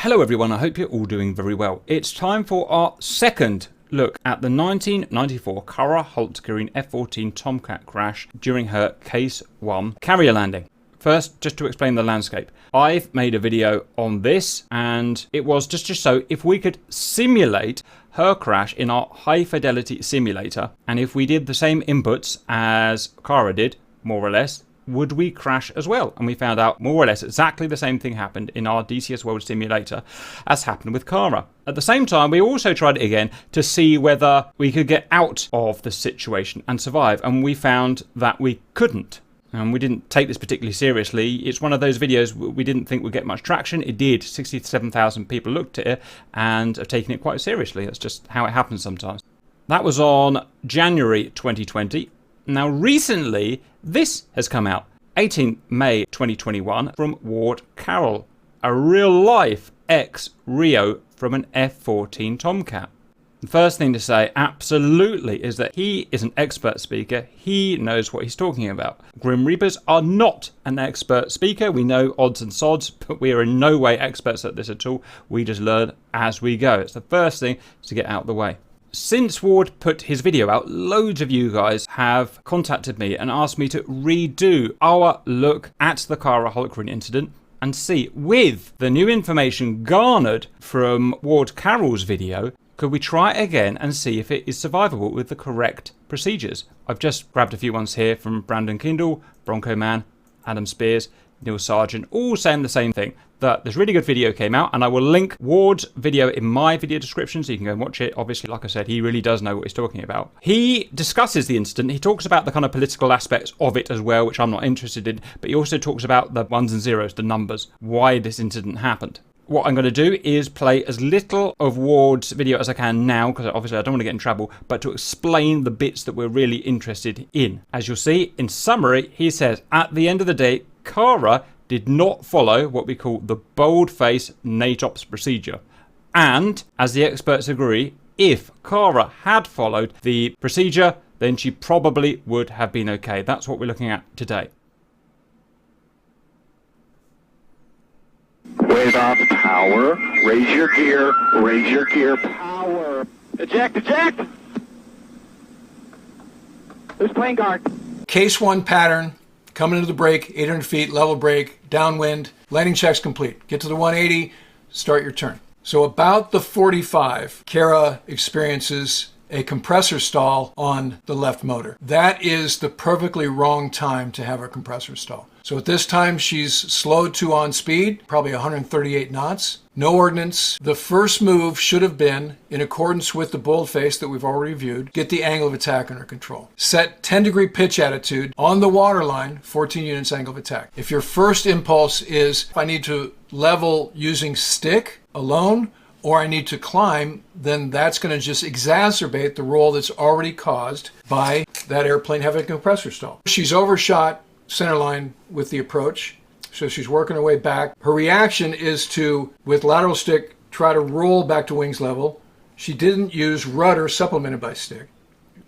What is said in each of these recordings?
Hello everyone, I hope you're all doing very well. It's time for our second look at the 1994 Carrol Hultgreen F-14 Tomcat crash during her Case 1 carrier landing. First, just to explain the landscape. I've made a video on this and it was just so if we could simulate her crash in our high fidelity simulator, and if we did the same inputs as Carrol did, more or less, would we crash as well? And we found out more or less exactly the same thing happened in our DCS World Simulator as happened with Carrol. At the same time, we also tried it again to see whether we could get out of the situation and survive, and we found that we couldn't. And we didn't take this particularly seriously. It's one of those videos we didn't think would get much traction. It did. 67,000 people looked at it and have taken it quite seriously. That's just how it happens sometimes. That was on January 2020. Now recently, this has come out. 18th May 2021 from Ward Carrol, a real-life ex-Rio from an F-14 Tomcat. The first thing to say, absolutely, is that he is an expert speaker. He knows what he's talking about. Grim Reapers are not an expert speaker. We know odds and sods, but we are in no way experts at this at all. We just learn as we go. It's the first thing to get out of the way. Since Ward put his video out, loads of you guys have contacted me and asked me to redo our look at the Carrol Hultgreen incident and see, with the new information garnered from Ward Carroll's video, could we try it again and see if it is survivable with the correct procedures. I've just grabbed a few ones here from Brandon Kindle, Bronco Man, Adam Spears, Neil Sargent, all saying the same thing, that this really good video came out, and I will link Ward's video in my video description so you can go and watch it. Obviously, like I said, he really does know what he's talking about. He discusses the incident. He talks about the kind of political aspects of it as well, which I'm not interested in, but he also talks about the ones and zeros, the numbers, why this incident happened. What I'm going to do is play as little of Ward's video as I can now, because obviously I don't want to get in trouble, but to explain the bits that we're really interested in. As you'll see, in summary, he says, at the end of the day, Carrol did not follow what we call the boldface NATOPS procedure. And, as the experts agree, if Carrol had followed the procedure, then she probably would have been okay. That's what we're looking at today. Wave off power, raise your gear, power. Eject, eject! Who's playing guard? Case 1 pattern, coming into the break, 800 feet, level break, downwind, landing checks complete. Get to the 180, start your turn. So about the 45, Carrol experiences a compressor stall on the left motor. That is the perfectly wrong time to have a compressor stall. So at this time, she's slowed to on speed, probably 138 knots. No ordnance. The first move should have been, in accordance with the boldface that we've already reviewed, get the angle of attack under control. Set 10-degree pitch attitude on the waterline, 14 units angle of attack. If your first impulse is, if I need to level using stick alone, or I need to climb, then that's going to just exacerbate the roll that's already caused by that airplane having a compressor stall. She's overshot center line with the approach, so she's working her way back. Her reaction is to, with lateral stick, try to roll back to wings level. She didn't use rudder supplemented by stick.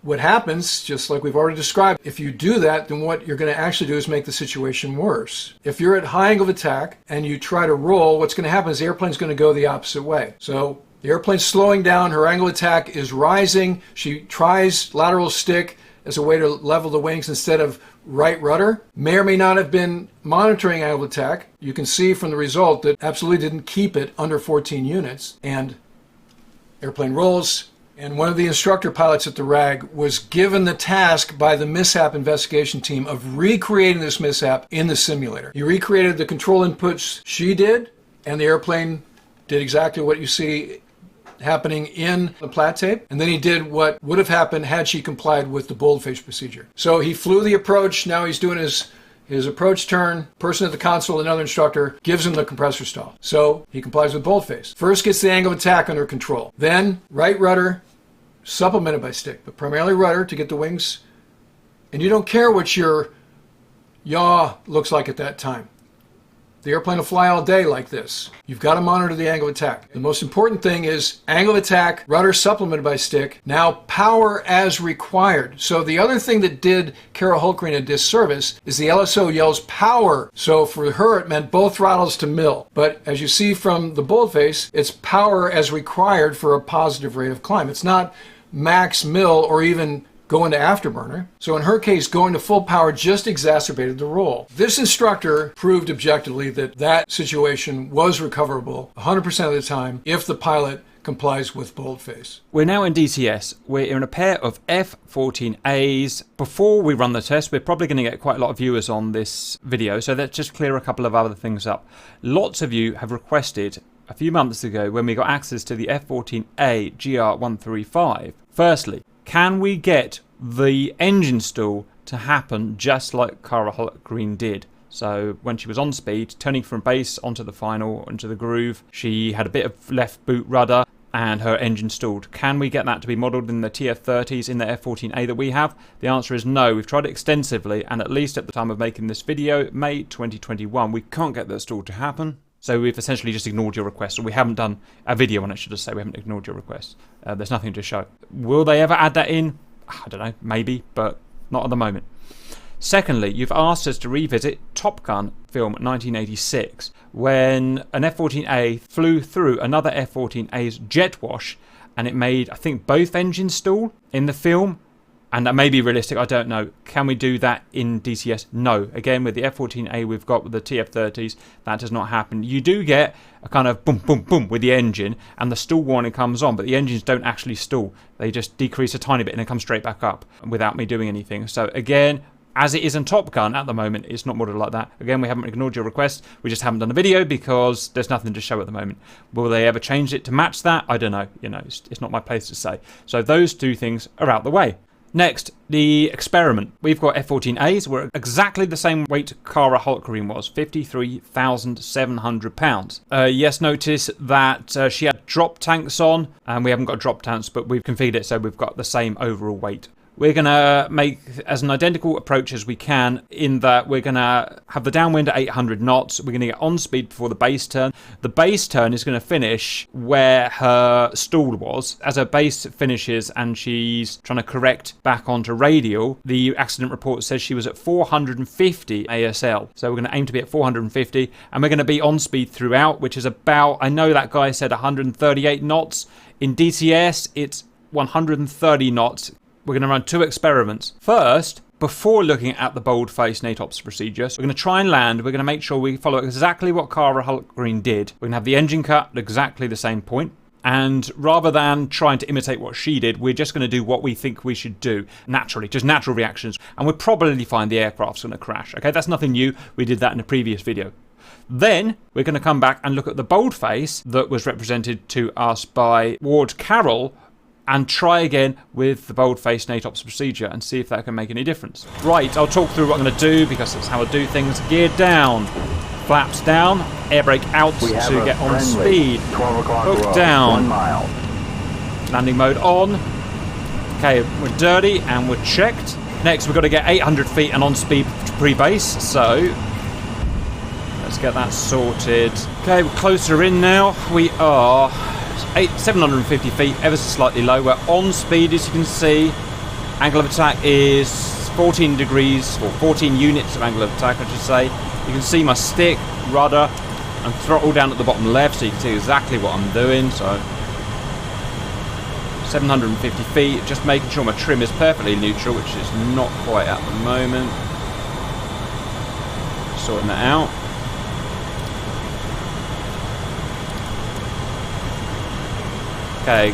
What happens, just like we've already described, if you do that, then what you're going to actually do is make the situation worse. If you're at high angle of attack and you try to roll, what's going to happen is the airplane's going to go the opposite way. So the airplane's slowing down, her angle of attack is rising. She tries lateral stick as a way to level the wings instead of right rudder. May or may not have been monitoring angle of attack. You can see from the result that absolutely didn't keep it under 14 units. And airplane rolls. And one of the instructor pilots at the RAG was given the task by the mishap investigation team of recreating this mishap in the simulator. He recreated the control inputs she did, and the airplane did exactly what you see happening in the plat tape. And then he did what would have happened had she complied with the boldface procedure. So he flew the approach. Now he's doing his approach turn. Person at the console, another instructor, gives him the compressor stall. So he complies with boldface. First gets the angle of attack under control. Then right rudder, supplemented by stick, but primarily rudder to get the wings. And you don't care what your yaw looks like at that time. The airplane will fly all day like this. You've got to monitor the angle of attack. The most important thing is angle of attack, rudder supplemented by stick, now power as required. So the other thing that did Carrol Hultgreen a disservice is the LSO yells power. So for her, it meant both throttles to mill. But as you see from the boldface, it's power as required for a positive rate of climb. It's not max mill or even go into afterburner. So in her case, going to full power just exacerbated the roll. This instructor proved objectively that that situation was recoverable 100% of the time if the pilot complies with boldface. We're now in DCS. We're in a pair of F-14As. Before we run the test, we're probably going to get quite a lot of viewers on this video, so let's just clear a couple of other things up. Lots of you have requested a few months ago when we got access to the F-14A GR135. Firstly, can we get the engine stall to happen just like Carrol Hultgreen did? So when she was on speed, turning from base onto the final, into the groove, she had a bit of left boot rudder and her engine stalled. Can we get that to be modelled in the TF30s in the F-14A that we have? The answer is no. We've tried it extensively, and at least at the time of making this video, May 2021, we can't get that stall to happen. So we've essentially just ignored your request, or we haven't done a video on it, should I say. We haven't ignored your request. There's nothing to show. Will they ever add that in? I don't know, maybe, but not at the moment. Secondly, you've asked us to revisit Top Gun film 1986, when an F-14A flew through another F-14A's jet wash, and it made, I think, both engines stall in the film. And that may be realistic, I don't know. Can we do that in DCS? No. Again, with the F-14A we've got with the TF30s, that does not happen. You do get a kind of boom, boom, boom with the engine, and the stall warning comes on, but the engines don't actually stall. They just decrease a tiny bit and then come straight back up without me doing anything. So again, as it is in Top Gun at the moment, it's not modelled like that. Again, we haven't ignored your request. We just haven't done a video because there's nothing to show at the moment. Will they ever change it to match that? I don't know. You know, it's not my place to say. So those two things are out the way. Next, the experiment. We've got F-14As. We're exactly the same weight Carrol Hultgreen was, 53,700 pounds. Yes, notice that she had drop tanks on, and we haven't got drop tanks, but we've configured it so we've got the same overall weight. We're going to make as an identical approach as we can, in that we're going to have the downwind at 800 knots. We're going to get on speed before the base turn. The base turn is going to finish where her stall was. As her base finishes and she's trying to correct back onto radial, the accident report says she was at 450 ASL. So we're going to aim to be at 450, and we're going to be on speed throughout, which is about, I know that guy said 138 knots. In DCS, it's 130 knots. We're going to run two experiments. First, before looking at the bold-faced NATOPS procedure, so we're going to try and land. We're going to make sure we follow exactly what Carrol Hultgreen did. We're going to have the engine cut at exactly the same point. And rather than trying to imitate what she did, we're just going to do what we think we should do naturally, just natural reactions. And we'll probably find the aircraft's going to crash. Okay, that's nothing new. We did that in a previous video. Then we're going to come back and look at the boldface that was represented to us by Ward Carrol, and try again with the bold-faced NATOPS procedure and see if that can make any difference. Right, I'll talk through what I'm going to do because that's how I do things. Gear down, flaps down, air brake out to get on speed. Hook down, 1 mile. Landing mode on. Okay, we're dirty and we're checked. Next, we've got to get 800 feet and on speed to pre-base, so let's get that sorted. Okay, we're closer in now. We are 750 feet, ever so slightly low. We're on speed, as you can see. Angle of attack is 14 degrees, or 14 units of angle of attack, I should say. You can see my stick, rudder, and throttle down at the bottom left, so you can see exactly what I'm doing. So 750 feet, just making sure my trim is perfectly neutral, which is not quite at the moment. Sorting that out. Okay,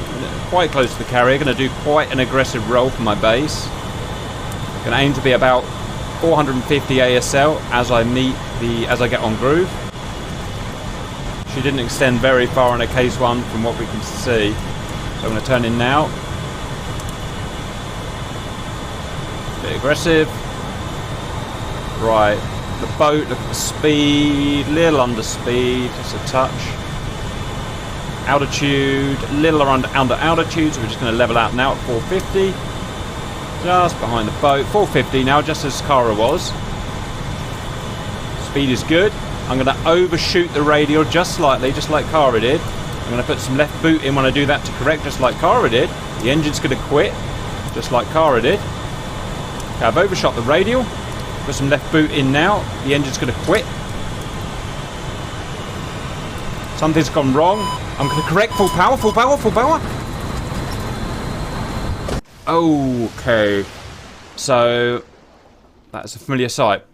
quite close to the carrier. Going to do quite an aggressive roll for my base. Going to aim to be about 450 ASL as I get on groove. She didn't extend very far on a case one from what we can see. So I'm going to turn in now. Bit aggressive. Right, the boat, look at the speed, little under speed, just a touch. Altitude, a little under altitude, so we're just going to level out now at 450. Just behind the boat, 450 now, just as Carrol was. Speed is good. I'm going to overshoot the radial just slightly, just like Cara did. I'm going to put some left boot in when I do that to correct, just like Cara did. The engine's going to quit, just like Cara did. Okay, I've overshot the radial. Put some left boot in now. The engine's going to quit. Something's gone wrong. I'm going to correct. Full power, full power, full power. Okay. So, that's a familiar sight.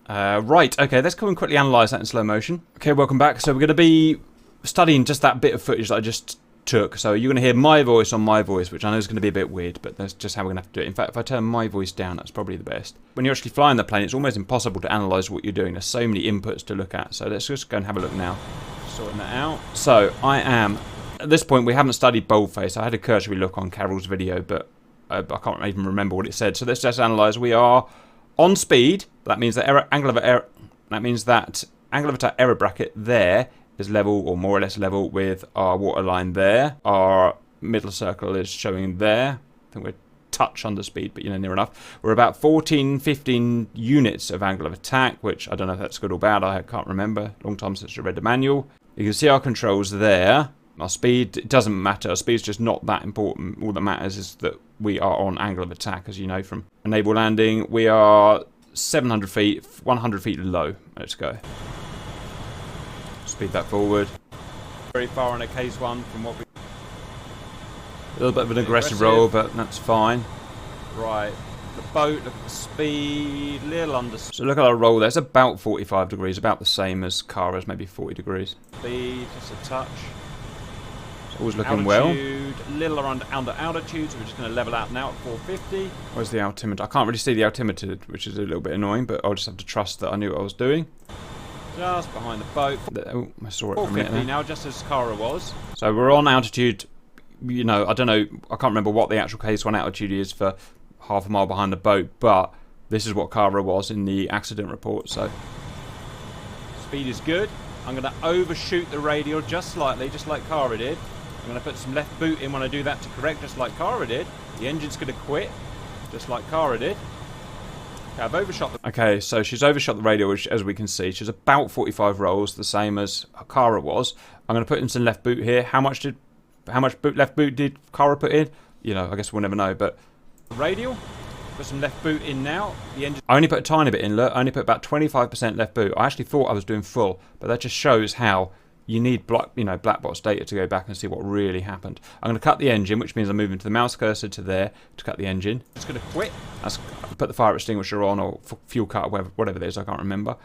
Right, okay, let's go and quickly analyse that in slow motion. Okay, welcome back. So we're going to be studying just that bit of footage that I just took. So you're going to hear my voice on my voice, which I know is going to be a bit weird, but that's just how we're going to have to do it. In fact, if I turn my voice down, that's probably the best. When you're actually flying the plane, it's almost impossible to analyse what you're doing. There's so many inputs to look at. So let's just go and have a look now. Sorting that out. So I am, at this point, we haven't studied boldface. I had a cursory look on Carol's video, but I can't even remember what it said. So let's just analyse. We are on speed. That means that angle of attack error bracket there is level, or more or less level, with our waterline there. Our middle circle is showing there. I think we're touch under speed, but near enough. We're about 14-15 units of angle of attack, which I don't know if that's good or bad. I can't remember. Long time since I read the manual. You can see our controls there. Our speed, it doesn't matter. Our speed's just not that important. All that matters is that we are on angle of attack, as you know from enable landing. We are 700 feet, 100 feet low. Let's go. Speed that forward. Very far on a case one from what we... A little bit of an aggressive roll, but that's fine. Right. The boat, look at the speed, little under... So look at our roll there. It's about 45 degrees, about the same as Cara's, maybe 40 degrees. Speed, just a touch. It's always looking altitude, well. Little around under altitude, so we're just going to level out now at 450. Where's the altimeter? I can't really see the altimeter, which is a little bit annoying, but I'll just have to trust that I knew what I was doing. Just behind the boat. Oh, I saw it for a minute there. Now, just as Cara was. So we're on altitude, I don't know, I can't remember what the actual case one altitude is for half a mile behind the boat, but this is what Cara was in the accident report, so. Speed is good. I'm going to overshoot the radial just slightly, just like Cara did. I'm going to put some left boot in when I do that to correct, just like Cara did. The engine's going to quit, just like Cara did. Okay, I've overshot the... Okay, so she's overshot the radial, which, as we can see, she's about 45 rolls, the same as Cara was. I'm going to put in some left boot here. How much left boot did Cara put in? I guess we'll never know, but... Radial. Put some left boot in now. The engine... I only put a tiny bit in, look. I only put about 25% left boot. I actually thought I was doing full, but that just shows how you need black box data to go back and see what really happened. I'm going to cut the engine, which means I'm moving to the mouse cursor to there to cut the engine. It's going to quit. Put the fire extinguisher on, or fuel cut, whatever it is, I can't remember.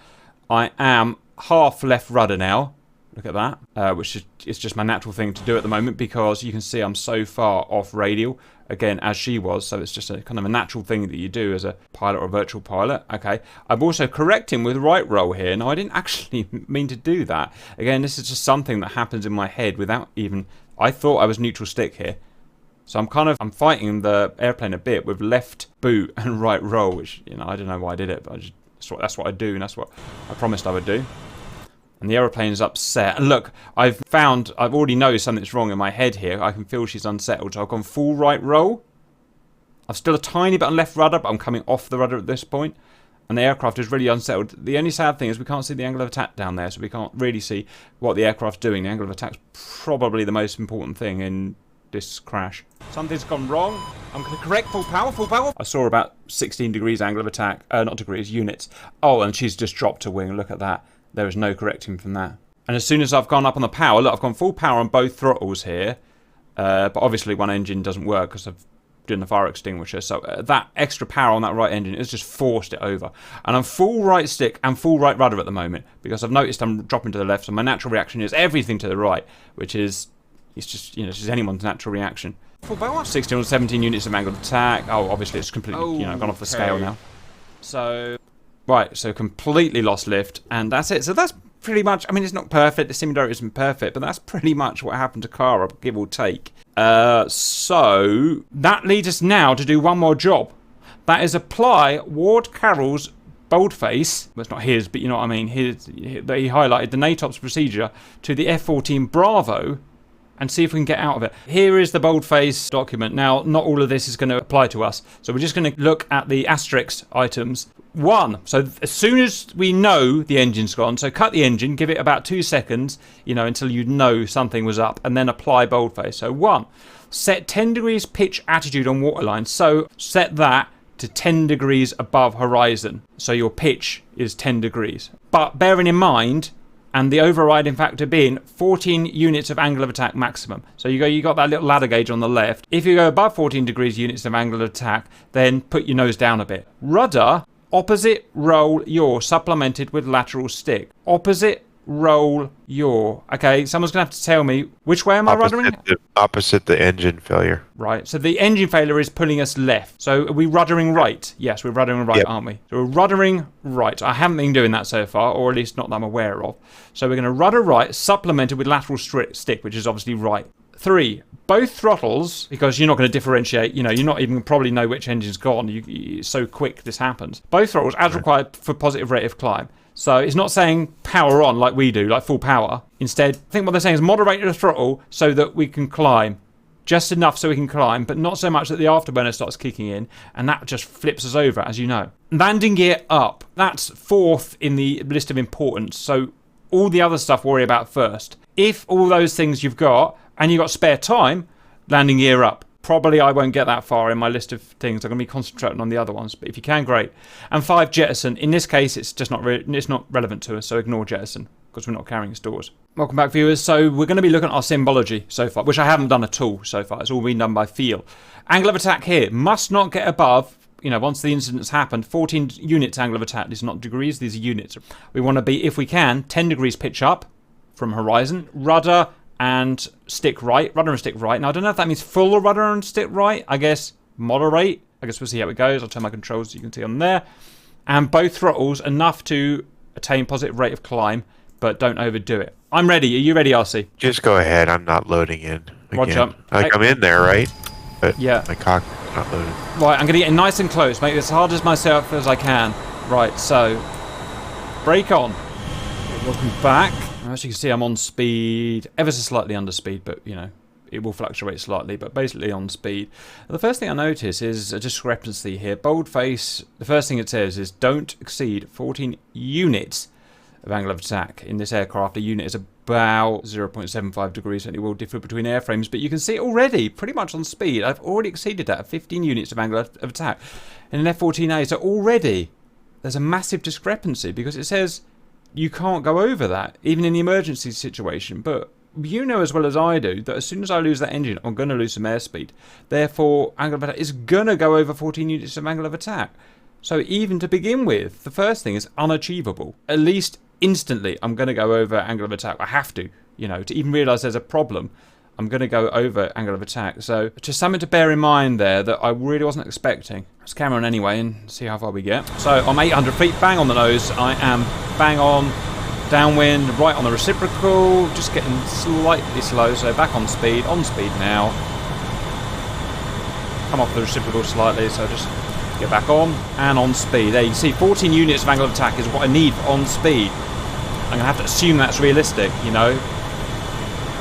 I am half left rudder now. Look at that, which is just my natural thing to do at the moment, because you can see I'm so far off radial, again, as she was, so it's just a kind of a natural thing that you do as a pilot or a virtual pilot. Okay, I'm also correcting with right roll here. Now, I didn't actually mean to do that. Again, this is just something that happens in my head without even... I thought I was neutral stick here. So I'm fighting the airplane a bit with left boot and right roll, which, I don't know why I did it, but that's what I do, and that's what I promised I would do. And the aeroplane is upset. And look, I've already noticed something's wrong in my head here. I can feel she's unsettled. So I've gone full right roll. I've still a tiny bit on left rudder, but I'm coming off the rudder at this point. And the aircraft is really unsettled. The only sad thing is we can't see the angle of attack down there, so we can't really see what the aircraft's doing. The angle of attack's probably the most important thing in this crash. Something's gone wrong. I'm going to correct. Full power, full power. I saw about 16 degrees angle of attack. Not degrees, units. Oh, and she's just dropped a wing. Look at that. There is no correcting from that. And as soon as I've gone up on the power, look, I've gone full power on both throttles here. But obviously one engine doesn't work because I've done the fire extinguisher. So that extra power on that right engine has just forced it over. And I'm full right stick and full right rudder at the moment, because I've noticed I'm dropping to the left. So my natural reaction is everything to the right, which is, it's just, it's just anyone's natural reaction. Full power. 16 or 17 units of angle of attack. Oh, obviously it's completely, gone off the scale now. So... Right, so completely lost lift, and that's it. So that's pretty much, it's not perfect, the simulator isn't perfect, but that's pretty much what happened to Cara, give or take. So that leads us now to do one more job. That is apply Ward Carroll's boldface, well, it's not his, but you know what I mean, he highlighted the NATOPS procedure to the F-14 Bravo and see if we can get out of it. Here is the boldface document. Now, not all of this is going to apply to us, so we're just going to look at the asterisk items. 1. So as soon as we know the engine's gone, so cut the engine, give it about 2 seconds, until you know something was up, and then apply boldface. So 1, set 10 degrees pitch attitude on waterline. So set that to 10 degrees above horizon. So your pitch is 10 degrees. But bearing in mind, and the overriding factor being 14 units of angle of attack maximum. So you got that little ladder gauge on the left. If you go above 14 degrees units of angle of attack, then put your nose down a bit. Rudder, opposite roll yaw, supplemented with lateral stick. Opposite roll yaw. Okay, someone's going to have to tell me, which way am I ruddering? Opposite the engine failure. Right, so the engine failure is pulling us left. So are we ruddering right? Yes, we're ruddering right, yep. Aren't we? So we're ruddering right. I haven't been doing that so far, or at least not that I'm aware of. So we're going to rudder right, supplemented with lateral stick, which is obviously right. 3, both throttles, because you're not going to differentiate, you're not even probably know which engine's gone. It's so quick this happens. Both throttles as required for positive rate of climb. So it's not saying power on like we do, like full power. Instead, I think what they're saying is moderate the throttle so that we can climb. Just enough so we can climb, but not so much that the afterburner starts kicking in, and that just flips us over, as you know. Landing gear up. That's 4th in the list of importance, so all the other stuff worry about first. If all those things you've got, and you've got spare time, landing gear up. Probably I won't get that far in my list of things. I'm going to be concentrating on the other ones, but if you can, great. And 5, jettison. In this case, it's just it's not relevant to us, so ignore jettison, because we're not carrying stores. Welcome back, viewers. So we're going to be looking at our symbology so far, which I haven't done at all so far. It's all been done by feel. Angle of attack here must not get above, once the incident's happened, 14 units angle of attack. These are not degrees, these are units. We want to be, if we can, 10 degrees pitch up from horizon. Rudder and stick right. Rudder and stick right. Now, I don't know if that means full rudder and stick right. I guess moderate. I guess we'll see how it goes. I'll turn my controls so you can see on there. And both throttles enough to attain positive rate of climb, but don't overdo it. I'm ready. Are you ready, RC? Just go ahead. I'm not loading in. Roger. I'm in there, right? But yeah. My cockpit's not loaded. Right, I'm going to get in nice and close. Make this as hard as myself as I can. Right, so brake on. Welcome back. As you can see, I'm on speed, ever so slightly under speed, but it will fluctuate slightly, but basically on speed. The first thing I notice is a discrepancy here. Boldface, the first thing it says is don't exceed 14 units of angle of attack. In this aircraft, a unit is about 0.75 degrees, and it will differ between airframes, but you can see already, pretty much on speed, I've already exceeded that, 15 units of angle of attack in an F-14A, so already there's a massive discrepancy, because it says you can't go over that, even in the emergency situation. But you know as well as I do that as soon as I lose that engine, I'm going to lose some airspeed. Therefore, angle of attack is going to go over 14 units of angle of attack. So even to begin with, the first thing is unachievable. At least instantly, I'm going to go over angle of attack. I have to, to even realise there's a problem. I'm going to go over angle of attack. So just something to bear in mind there that I really wasn't expecting. Let's camera on anyway and see how far we get. So I'm 800 feet, bang on the nose. I am bang on, downwind, right on the reciprocal, just getting slightly slow. So back on speed now. Come off the reciprocal slightly, so just get back on and on speed. There you see 14 units of angle of attack is what I need on speed. I'm going to have to assume that's realistic,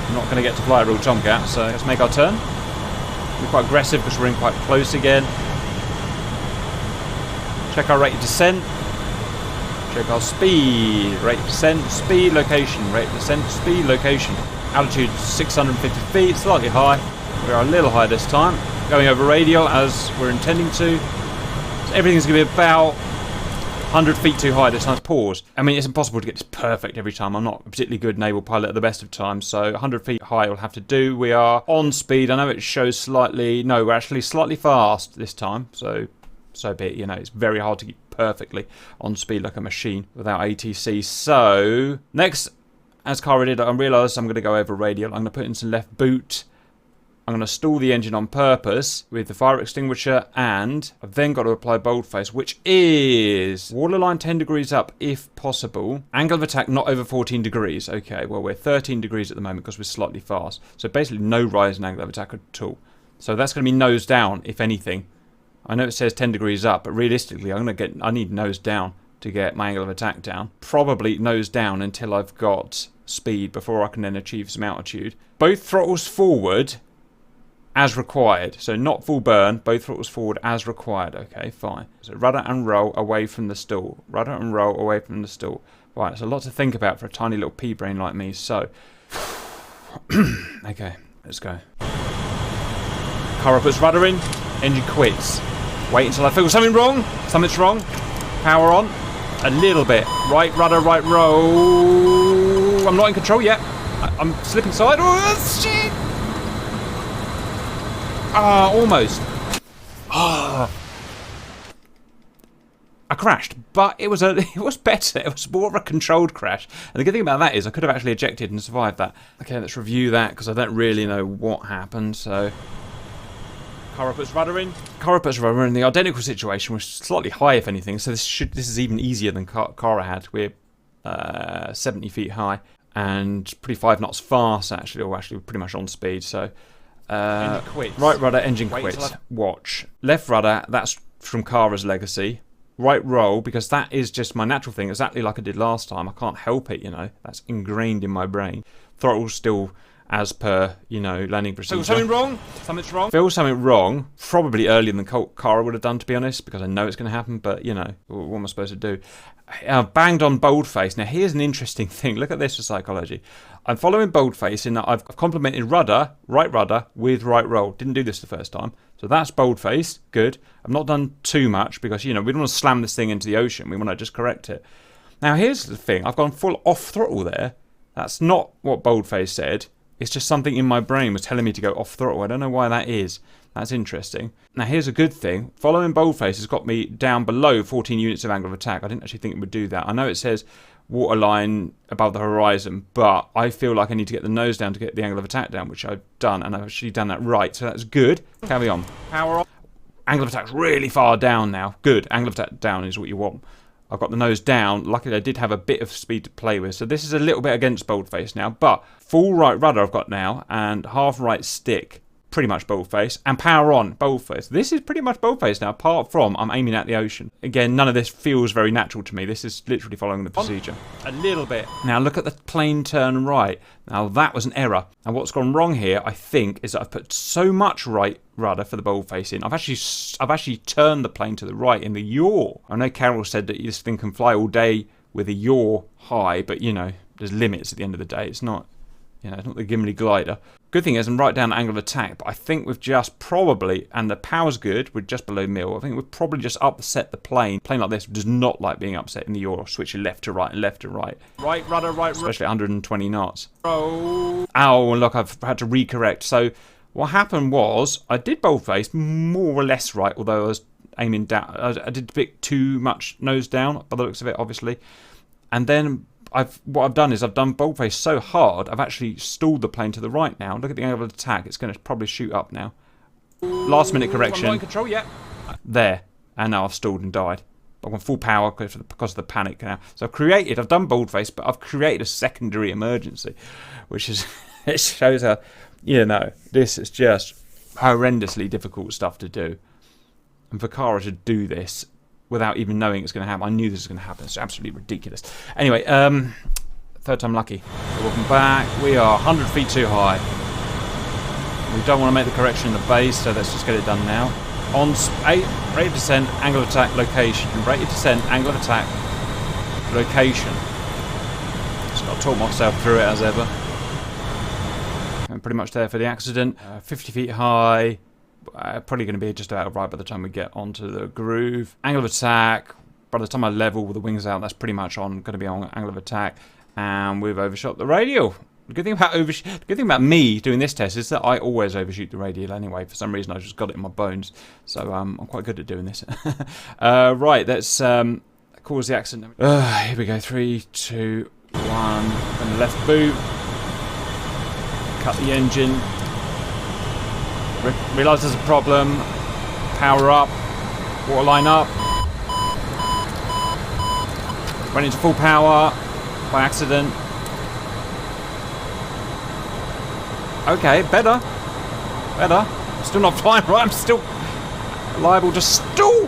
I'm not going to get to fly a real Tomcat, so let's make our turn. We're quite aggressive because we're in quite close again. Check our rate of descent. Check our speed. Rate of descent, speed, location. Rate of descent, speed, location. Altitude 650 feet, slightly high. We are a little high this time. Going over radial as we're intending to. So everything's going to be about 100 feet too high this time. Pause. I mean, it's impossible to get this perfect every time. I'm not a particularly good naval pilot at the best of times, so 100 feet high will have to do. We are on speed. I know it shows slightly... No, we're actually slightly fast this time, so be it. It's very hard to keep perfectly on speed like a machine without ATC. So, next, as Carrol did, I realised I'm going to go over radial. I'm going to put in some left boot. I'm going to stall the engine on purpose with the fire extinguisher, and I've then got to apply boldface, which is waterline 10 degrees up if possible. Angle of attack not over 14 degrees. Okay, well, we're 13 degrees at the moment because we're slightly fast. So basically no rise in angle of attack at all. So that's going to be nose down, if anything. I know it says 10 degrees up, but realistically, I need nose down to get my angle of attack down. Probably nose down until I've got speed before I can then achieve some altitude. Both throttles forward as required. So not full burn, both throttles forward as required. Okay, fine. So rudder and roll away from the stall. Rudder and roll away from the stall. Right, it's a lot to think about for a tiny little pea brain like me. So, okay, let's go. Carrol puts rudder in, engine quits. Wait until I feel something wrong. Something's wrong. Power on. A little bit. Right rudder, right roll. I'm not in control yet. I'm slipping side. Oh, shit! Ah, almost. Ah. I crashed, but it was better. It was more of a controlled crash. And the good thing about that is I could have actually ejected and survived that. Okay, let's review that because I don't really know what happened. So, Carrol puts rudder in. Carrol puts rudder in. The identical situation was slightly high, if anything. So this is even easier than Carrol had. We're 70 feet high and pretty 5 knots fast, actually, or actually pretty much on speed. So, right rudder, engine quits. Watch. Left rudder, that's from Kara's legacy. Right roll, because that is just my natural thing, exactly like I did last time. I can't help it, you know. That's ingrained in my brain. Throttle still as per, you know, landing procedure. Feel something wrong? Something's wrong? Feel something wrong. Probably earlier than Carrol would have done, to be honest, because I know it's going to happen, but, you know, what am I supposed to do? Banged on boldface. Now, here's an interesting thing. Look at this for psychology. I'm following boldface in that I've complemented rudder, right rudder, with right roll. Didn't do this the first time. So that's boldface. Good. I've not done too much because, you know, we don't want to slam this thing into the ocean. We want to just correct it. Now, here's the thing. I've gone full off throttle there. That's not what boldface said. It's just something in my brain was telling me to go off throttle. I don't know why that is. That's interesting. Now, here's a good thing. Following boldface has got me down below 14 units of angle of attack. I didn't actually think it would do that. I know it says waterline above the horizon, but I feel like I need to get the nose down to get the angle of attack down, which I've done, and I've actually done that right. So that's good. Carry on. Power on. Angle of attack's really far down now. Good. Angle of attack down is what you want. I've got the nose down. Luckily, I did have a bit of speed to play with. So this is a little bit against boldface now. But full right rudder I've got now. And half right stick. Pretty much boldface. And power on. Boldface. This is pretty much boldface now. Apart from I'm aiming at the ocean. Again, none of this feels very natural to me. This is literally following the procedure. A little bit. Now look at the plane turn right. Now that was an error. And what's gone wrong here, I think, is that I've put so much right rudder for the boldface in. I've actually turned the plane to the right in the yaw. I know Carrol said that this thing can fly all day with a yaw high, but you know, there's limits at the end of the day. It's not, you know, it's not the Gimli glider. Good thing is I'm right down the angle of attack, but I think we've just probably, and the power's good, we're just below mil. I think we've probably just upset the plane. A plane like this does not like being upset in the yaw, switching left to right and left to right. Right rudder, right rudder. Especially 120 knots. Oh, and look, I've had to recorrect. So what happened was I did boldface more or less right, although I was aiming down. I did a bit too much nose down by the looks of it, obviously. And then what I've done is I've done boldface so hard, I've actually stalled the plane to the right now. Look at the angle of attack. It's going to probably shoot up now. Last minute correction. I'm not in control yet. There. And now I've stalled and died. I've gone full power because of the panic now. So I've done boldface, but I've created a secondary emergency, which is, it shows how, you know, this is just horrendously difficult stuff to do. And for Cara to do this without even knowing it's going to happen, I knew this was going to happen. It's absolutely ridiculous. Anyway, third time lucky. So welcome back. We are 100 feet too high. We don't want to make the correction in the base, so let's just get it done now. On rate of descent, angle of attack, location. Rate of descent, angle of attack, location. Just got to talk myself through it as ever. I'm pretty much there for the accident. 50 feet high. Probably going to be just about right by the time we get onto the groove. Angle of attack. By the time I level with the wings out, that's pretty much going to be on angle of attack. And we've overshot the radial. The good thing about me doing this test is that I always overshoot the radial anyway. For some reason, I just got it in my bones. So I'm quite good at doing this. Right, let's cause the accident. Here we go. 3, 2, 1. And the left boot. Cut the engine. Realise there's a problem. Power up. Waterline up. Went into full power by accident. Okay, better. Still not flying right. I'm still liable to stall.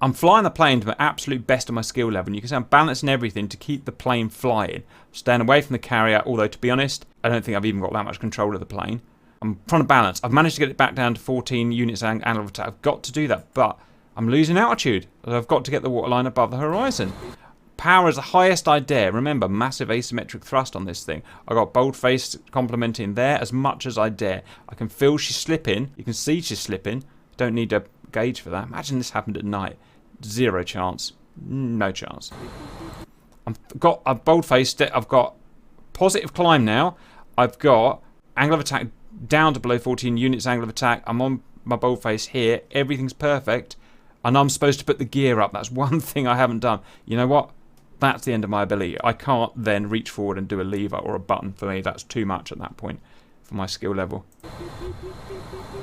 I'm flying the plane to the absolute best of my skill level, and you can see I'm balancing everything to keep the plane flying. Staying away from the carrier, although to be honest, I don't think I've even got that much control of the plane. I'm trying to balance. I've managed to get it back down to 14 units angle of attack. I've got to do that, but I'm losing altitude. I've got to get the waterline above the horizon. Power is the highest I dare. Remember, massive asymmetric thrust on this thing. I got boldface complementing there as much as I dare. I can feel she's slipping. You can see she's slipping. Don't need a gauge for that. Imagine this happened at night. Zero chance. No chance. I've bold-faced it. I've got positive climb now. I've got angle of attack down to below 14 units angle of attack. I'm on my bold-face here. Everything's perfect. And I'm supposed to put the gear up. That's one thing I haven't done. You know what? That's the end of my ability. I can't then reach forward and do a lever or a button for me. That's too much at that point for my skill level.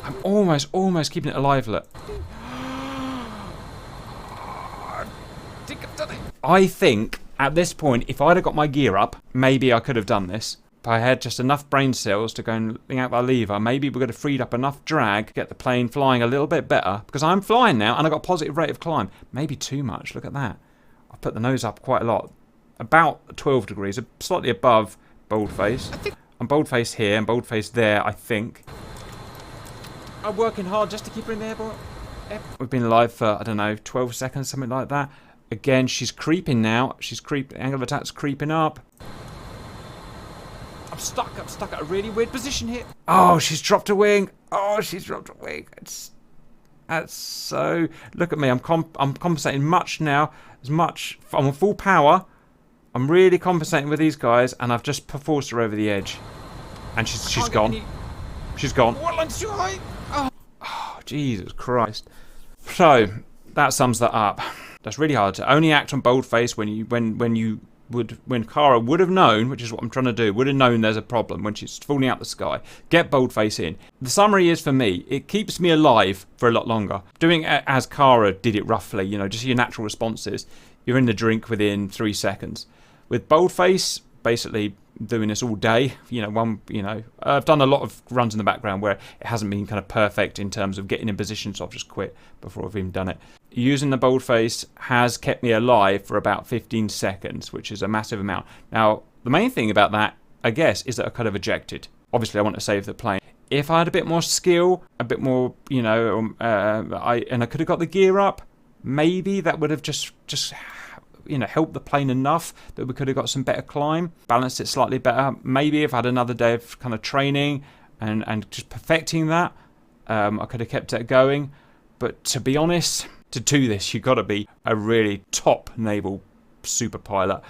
I'm almost keeping it alive, look. I think at this point, if I'd have got my gear up, maybe I could have done this. If I had just enough brain cells to go and bring out that lever, maybe we could have freed up enough drag to get the plane flying a little bit better. Because I'm flying now and I've got a positive rate of climb. Maybe too much. Look at that. I've put the nose up quite a lot. About 12 degrees, slightly above boldface. I'm boldface here and boldface there, I think. I'm working hard just to keep her in the air. We've been alive for, I don't know, 12 seconds, something like that. Again, she's creeping now. She's creeping. Angle of attack's creeping up. I'm stuck at a really weird position here. Oh, she's dropped a wing. That's so... Look at me. I'm compensating much now. I'm on full power. I'm really compensating with these guys, and I've just forced her over the edge. And she's gone. She's gone. Waterline's too high. Oh, Jesus Christ. So, that sums that up. That's really hard to only act on boldface when Carrol would have known, which is what I'm trying to do, would have known there's a problem when she's falling out the sky. Get boldface in. The summary is, for me, it keeps me alive for a lot longer. Doing it as Carrol did it roughly, just your natural responses. You're in the drink within 3 seconds. With boldface, basically doing this all day, I've done a lot of runs in the background where it hasn't been kind of perfect in terms of getting in position, so I've just quit before I've even done it. Using the boldface has kept me alive for about 15 seconds, which is a massive amount. Now, the main thing about that, I guess, is that I could have ejected. Obviously, I want to save the plane. If I had a bit more skill, a bit more, and I could have got the gear up, maybe that would have just helped the plane enough that we could have got some better climb, balanced it slightly better. Maybe if I had another day of kind of training and just perfecting that, I could have kept it going. But to be honest, to do this, you've got to be a really top naval super pilot.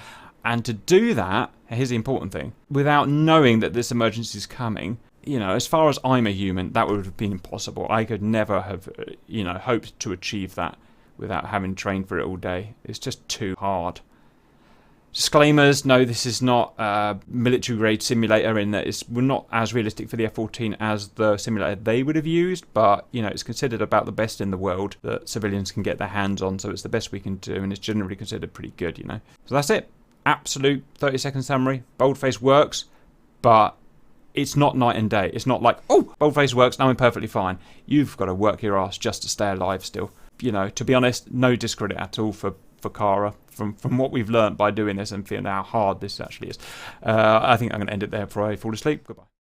And to do that, here's the important thing, without knowing that this emergency is coming, as far as I'm a human, that would have been impossible. I could never have, hoped to achieve that without having trained for it all day. It's just too hard. Disclaimers, no, this is not a military grade simulator in that we're not as realistic for the F-14 as the simulator they would have used, but it's considered about the best in the world that civilians can get their hands on, so it's the best we can do, and it's generally considered pretty good, So that's it. Absolute 30-second summary. Boldface works, but it's not night and day. It's not like, oh, boldface works, now I'm perfectly fine. You've got to work your ass just to stay alive still. To be honest, no discredit at all for Carrol from what we've learned by doing this and feeling how hard this actually is. I think I'm going to end it there before I fall asleep. Goodbye.